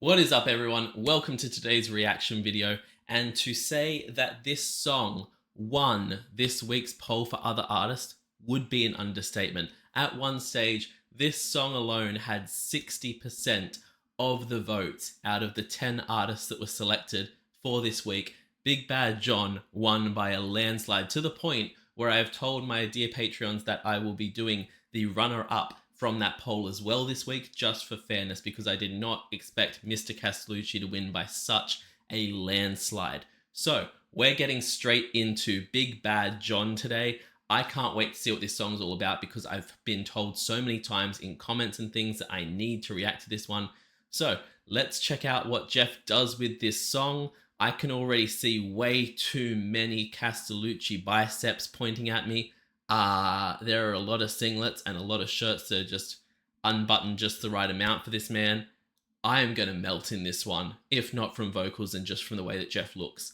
What is up, everyone? Welcome to today's reaction video. And to say that this song won this week's poll for other artists would be an understatement. At one stage, this song alone had 60% of the votes out of the 10 artists that were selected for this week. Big Bad John won by a landslide, to the point where I have told my dear Patreons that I will be doing the runner-up from that poll as well this week, just for fairness, because I did not expect Mr. Castellucci to win by such a landslide. So we're getting straight into Big Bad John today. I can't wait to see what this song's all about, because I've been told so many times in comments and things that I need to react to this one. So let's check out what Geoff does with this song. I can already see way too many Castellucci biceps pointing at me. There are a lot of singlets and a lot of shirts that are just unbuttoned just the right amount for this man. I am going to melt in this one, if not from vocals and just from the way that Geoff looks.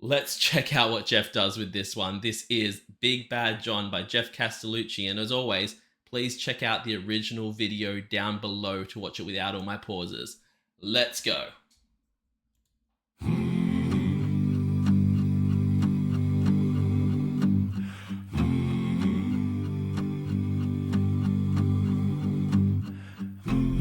Let's check out what Geoff does with this one. This is Big Bad John by Geoff Castellucci, and as always, please check out the original video down below to watch it without all my pauses. Let's go.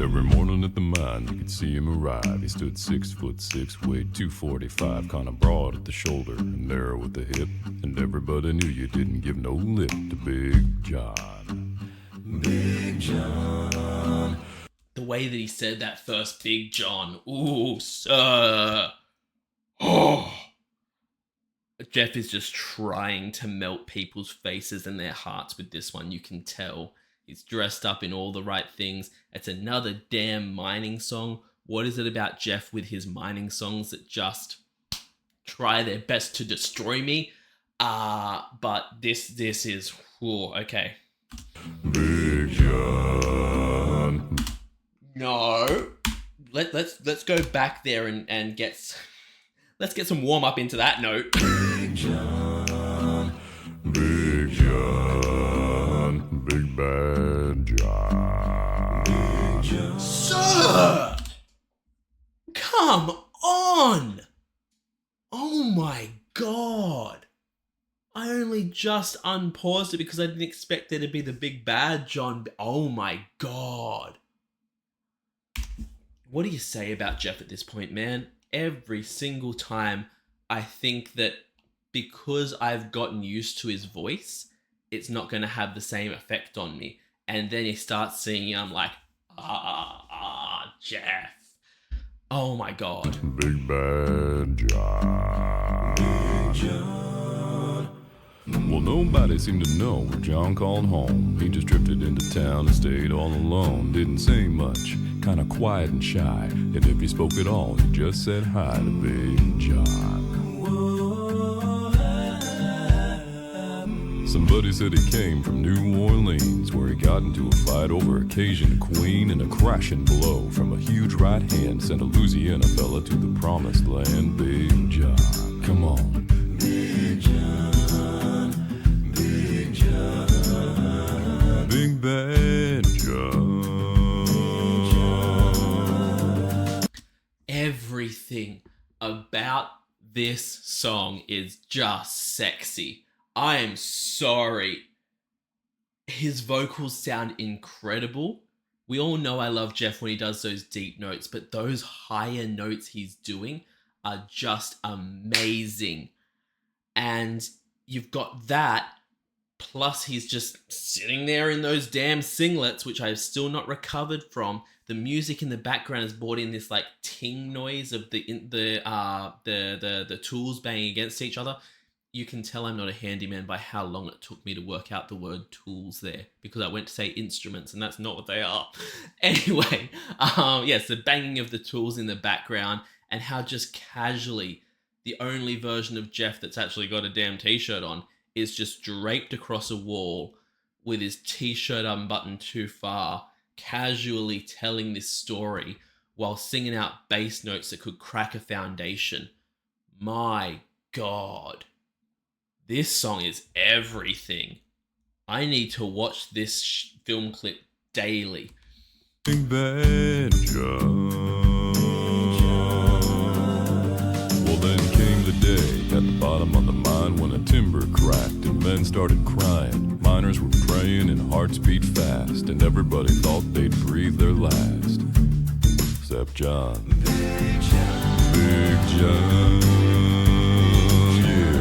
Every morning at the mine, you could see him arrive. He stood 6'6", weighed 245, kinda broad at the shoulder and narrow at the hip. And everybody knew you didn't give no lip to Big John. Big John. The way that he said that first, Big John. Ooh, sir. Oh. Geoff is just trying to melt people's faces and their hearts with this one. You can tell. He's dressed up in all the right things. It's another damn mining song. What is it about Geoff with his mining songs that just try their best to destroy me? But this is, ooh, okay. Big John. No. Let's go back there and get some warm up into that note. Big John. Big John. Big Bad John. Big John. Sir! Come on! Oh my god. I only just unpaused it because I didn't expect there to be the Big Bad John. Oh my god. What do you say about Geoff at this point, man? Every single time I think that because I've gotten used to his voice, it's not going to have the same effect on me. And then he starts singing, I'm like, Geoff. Oh my god. Big Bad John. Big John. Well, nobody seemed to know where John called home. He just drifted into town and stayed all alone. Didn't say much, kinda quiet and shy. And if he spoke at all, he just said hi to Big John. Somebody said he came from New Orleans, where he got into a fight over a Cajun queen, and a crashing blow from a huge right hand sent a Louisiana fella to the promised land. Big John, come on. Big John, Big John, Big Bad John. Everything about this song is just sexy. I am sorry. His vocals sound incredible. We all know I love Geoff when he does those deep notes, but those higher notes he's doing are just amazing. And you've got that, plus he's just sitting there in those damn singlets, which I've still not recovered from. The music in the background has brought in this like ting noise of the tools banging against each other. You can tell I'm not a handyman by how long it took me to work out the word tools there, because I went to say instruments and that's not what they are. Anyway, yes, the banging of the tools in the background, and how just casually the only version of Geoff that's actually got a damn t-shirt on is just draped across a wall with his t-shirt unbuttoned too far, casually telling this story while singing out bass notes that could crack a foundation. My god. This song is everything. I need to watch this film clip daily. Big Bad John. bottom of the mine when a timber cracked and men started crying. Miners were praying and hearts beat fast, and everybody thought they'd breathe their last. Except John. Big John. Big John. Yeah.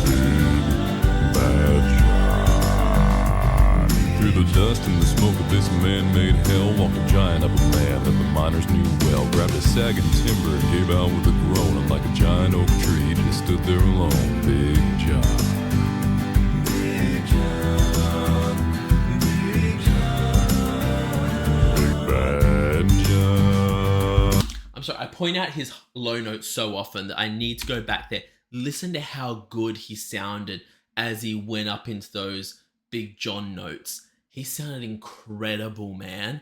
Big Bad John. Through the dust and the smoke of this man-made hell walked a giant of a man that the miners knew well. Grabbed a sagging timber and gave out with a groan, and like a giant oak tree he just stood there alone. Big John. Big John. Big John. Big Bad John. I'm sorry, I point out his low notes so often that I need to go back there. Listen to how good he sounded as he went up into those Big John notes. He sounded incredible, man.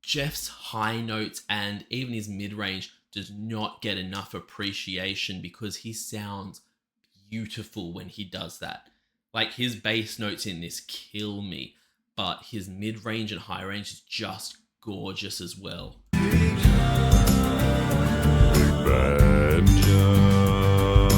Geoff's high notes and even his mid-range does not get enough appreciation because he sounds beautiful when he does that. Like, his bass notes in this kill me, but his mid-range and high range is just gorgeous as well. Big Bad John.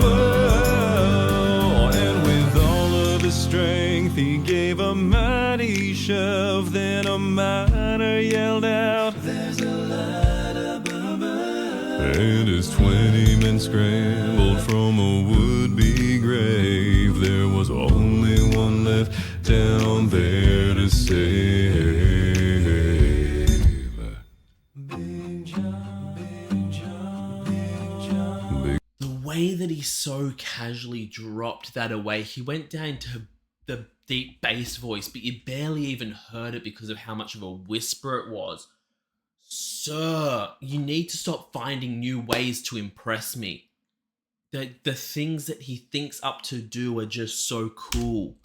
Whoa, and with all of his strength he gave a mighty shove. Then a miner yelled out, "There's a light above us." And as 20 men scrambled from a would-be grave, there was only one left down there to save. Big John, Big John, Big John. The way that he so casually dropped that away, he went down to the deep bass voice, but you barely even heard it because of how much of a whisper it was. Sir, you need to stop finding new ways to impress me. The things that he thinks up to do are just so cool.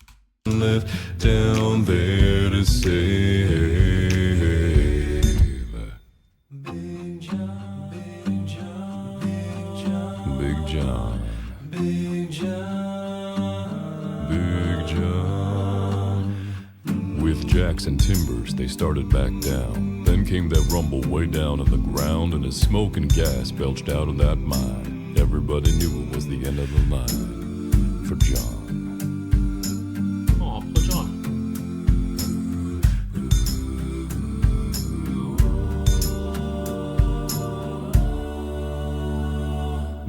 Left down there to save. Big John, Big John, Big John, Big John, Big John, Big John. With jacks and timbers, they started back down. Then came that rumble way down in the ground, and as smoke and gas belched out of that mine, everybody knew it was the end of the line for John. Oh, poor John.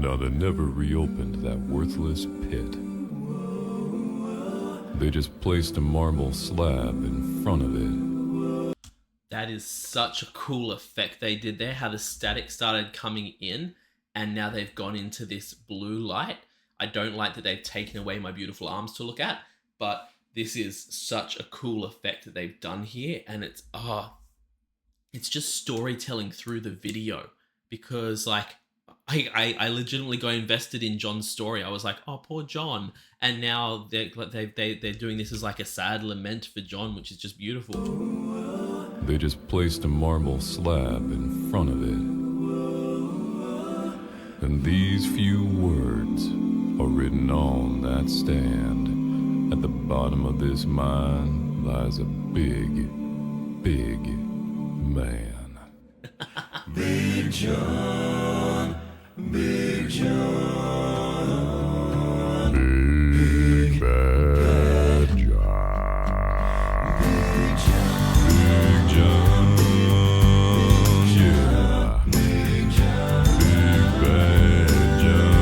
Now they never reopened that worthless pit. They just placed a marble slab in front of it. That is such a cool effect they did there, how the static started coming in and now they've gone into this blue light. I don't like that they've taken away my beautiful arms to look at, but this is such a cool effect that they've done here, and it's just storytelling through the video, because like I legitimately got invested in John's story. I was like, oh, poor John, and now they're doing this as like a sad lament for John, which is just beautiful. They just placed a marble slab in front of it. And these few words are written on that stand. At the bottom of this mine lies a big, big man. Big John, Big John, Big Bad John, Big John, Big John, yeah, Big John, Big Bad John,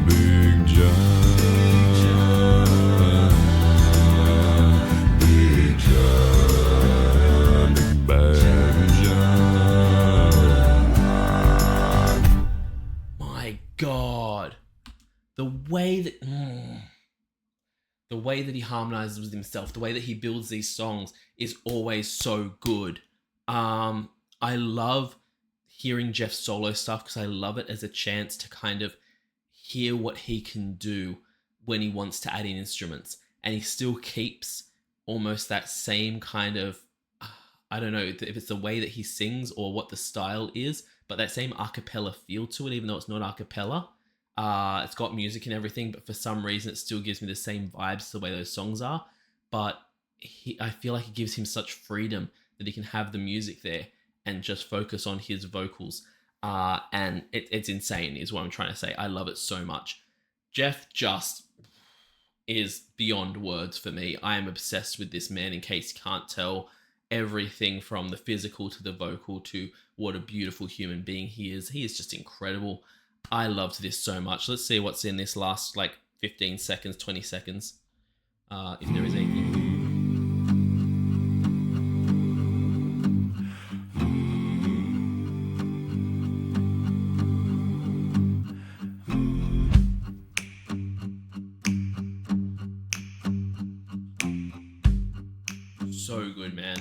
Big John, Big John, Big Bad John. My God, the way that he harmonizes with himself, the way that he builds these songs is always so good. I love hearing Geoff's solo stuff because I love it as a chance to kind of hear what he can do when he wants to add in instruments, and he still keeps almost that same kind of, I don't know if it's the way that he sings or what the style is, but that same a cappella feel to it, even though it's not a cappella. It's got music and everything, but for some reason it still gives me the same vibes the way those songs are. But I feel like it gives him such freedom that he can have the music there and just focus on his vocals. And it's insane is what I'm trying to say. I love it so much. Geoff just is beyond words for me. I am obsessed with this man, in case you can't tell. Everything from the physical to the vocal to what a beautiful human being he is. He is just incredible. I loved this so much. Let's see what's in this last like 15 seconds, 20 seconds. If there is anything. So good, man.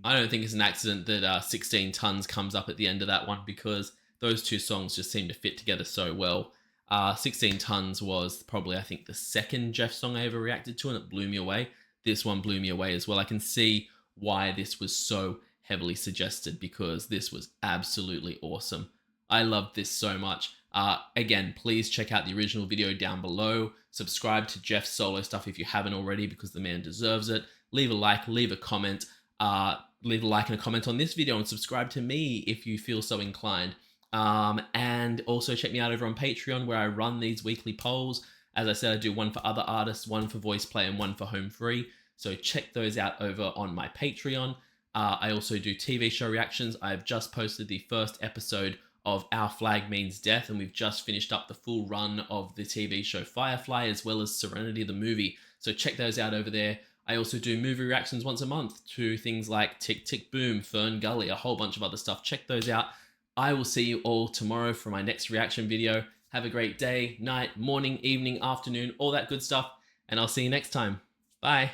I don't think it's an accident that 16 Tons comes up at the end of that one, because those two songs just seem to fit together so well. 16 Tons was probably, I think, the second Geoff song I ever reacted to, and it blew me away. This one blew me away as well. I can see why this was so heavily suggested, because this was absolutely awesome. I loved this so much. Again, please check out the original video down below. Subscribe to Geoff's solo stuff if you haven't already, because the man deserves it. Leave a like, leave a comment. Leave a like and a comment on this video, and subscribe to me if you feel so inclined. And also check me out over on Patreon, where I run these weekly polls. As I said, I do one for other artists, one for voice play, and one for home free. So check those out over on my Patreon. I also do TV show reactions. I've just posted the first episode of Our Flag Means Death, and we've just finished up the full run of the TV show Firefly, as well as Serenity the movie. So check those out over there. I also do movie reactions once a month to things like Tick Tick Boom, Fern Gully, a whole bunch of other stuff. Check those out. I will see you all tomorrow for my next reaction video. Have a great day, night, morning, evening, afternoon, all that good stuff. And I'll see you next time. Bye.